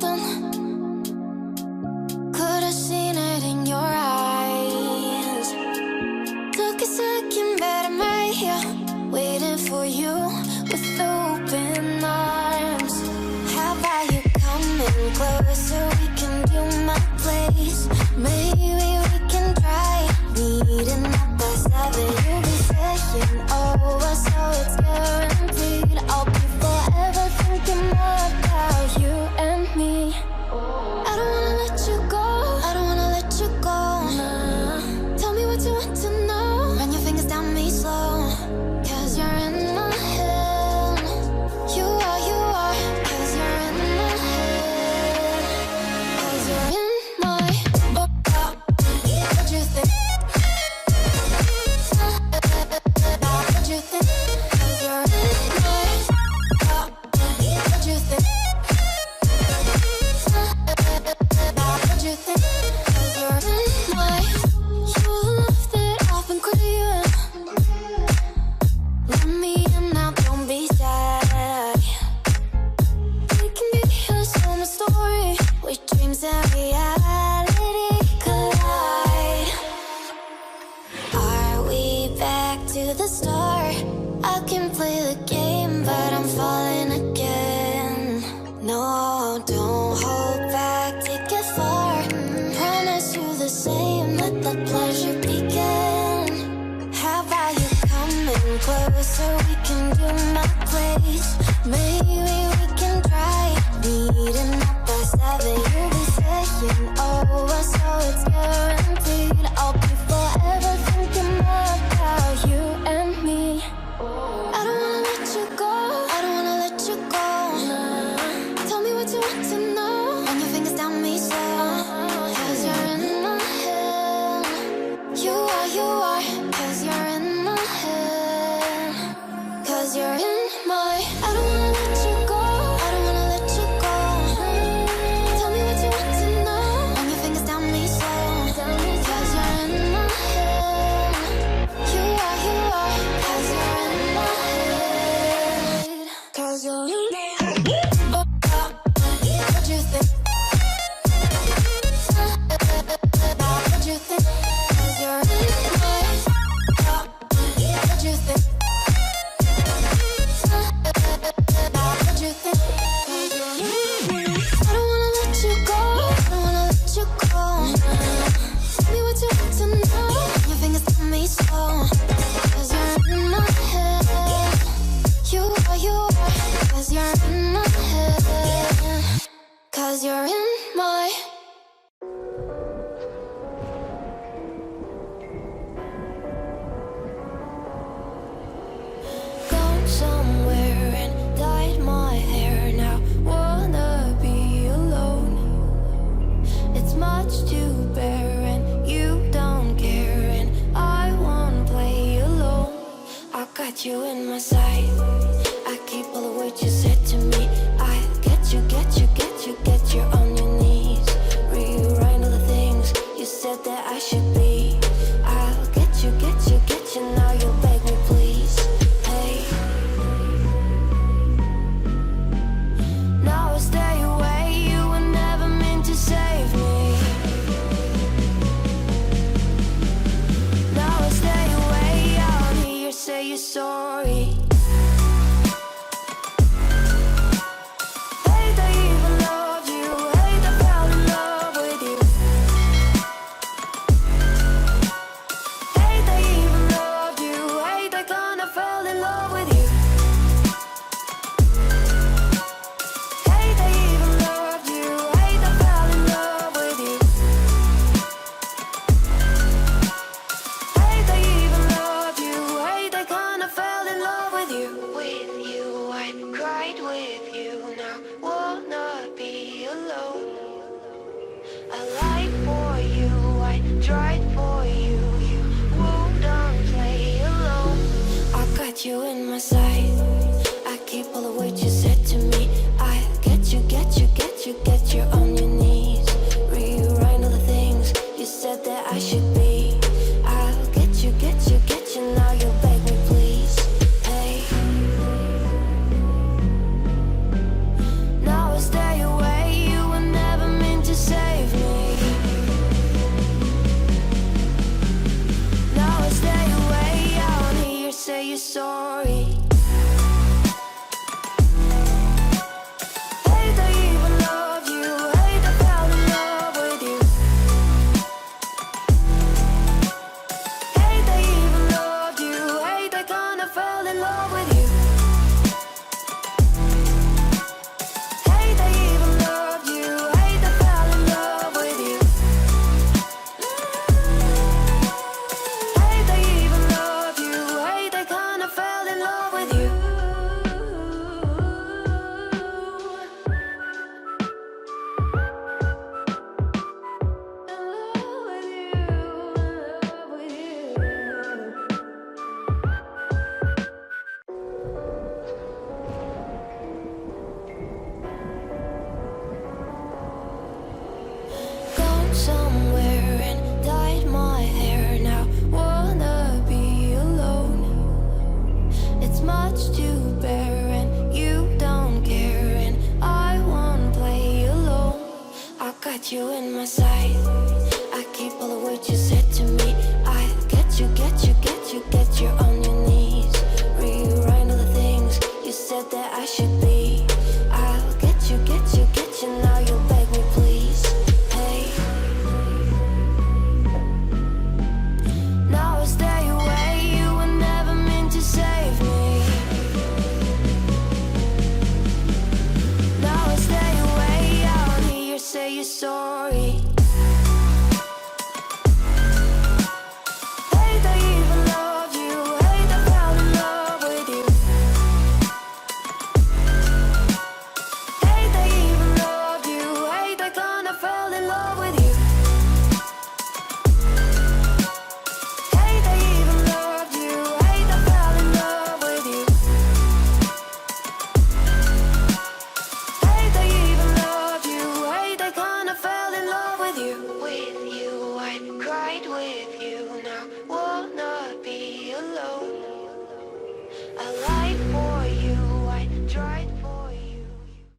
something. Could have seen it in your eyes. Took a second, but I'm right here, waiting for you with open arms. How about you coming closer? We can do my place. Maybe we can try meeting up by 7. You'll be saying over, so it's guaranteed. I'll be forever thinking more about you and me. I don't wanna let you go, I don't wanna let you go. Nah. Tell me what you want to know. Run your fingers down me slow, 'cause you're in my head. You are, 'cause you're in my head. 'Cause you're in my what you think? What you think? 'Cause you're in my what you think? What you think? 'Cause you're in my you love that I've been craving. Let me in now, don't be shy. We can be a summer story with dreams and reality collide. Are we back to the start? I can play the game, but I'm falling again. No, don't hold back, take it far. Promise you the same, let the pleasure begin. How about you coming closer? We can do my place. Maybe we can try meeting up by 7. You'll be saying over, so it's guaranteed. I'll be forever thinking more about you and me. I don't wanna let you go, I don't wanna let you go. Nah. Tell me what you want to know. Run your fingers down me slow, 'cause you're in my head. You are, 'cause you're in my head. 'Cause you're in my I don't wanna let you go, I don't wanna let you go. Tell me what you want to know. Run your fingers down me slow, 'cause you're in my head. You are, 'cause you're in my head. 'Cause you're in my what you think? What you think? 'Cause you're in my what you think? What you think? 'Cause you're in my I don't wanna let you go, I don't wanna let you go. Tell me what you want to know. Your fingers tell me slow, 'cause you're in my head. You are, 'cause you're in my head. 'Cause you're in my gone somewhere and dyed my hair now. Wanna be alone. It's much to bear and you don't care, and I won't play alone. I got you in my sight. I keep all the words you said to me. I get you on your knees. Rewrite all the things you said that I should be. I'll get you, now you'll beg me please. Hey, now I stay away, you were never meant to save me. Now I stay away, I'll hear you say you're sorry. Hate I even loved you, hate I fell in love with you. Hate I even loved you, hate I kinda fell in love with you. Hate I even loved you, hate I fell in love with you. Hate I even loved you, hate I kinda fell in love with you. With you, I cried with you, now wanna be alone. I lied for you, I tried for you, you wouldn't play alone. I got you in my sight. I keep all the words you said to me. I get you on your knees. Rewrite all the things you said that I should be. I'll get you, now you'll beg me please. Hey, now I stay away, you got you in my sight. I keep all the words you said to me. I get you on your knees. Rewrite all the things you said that I should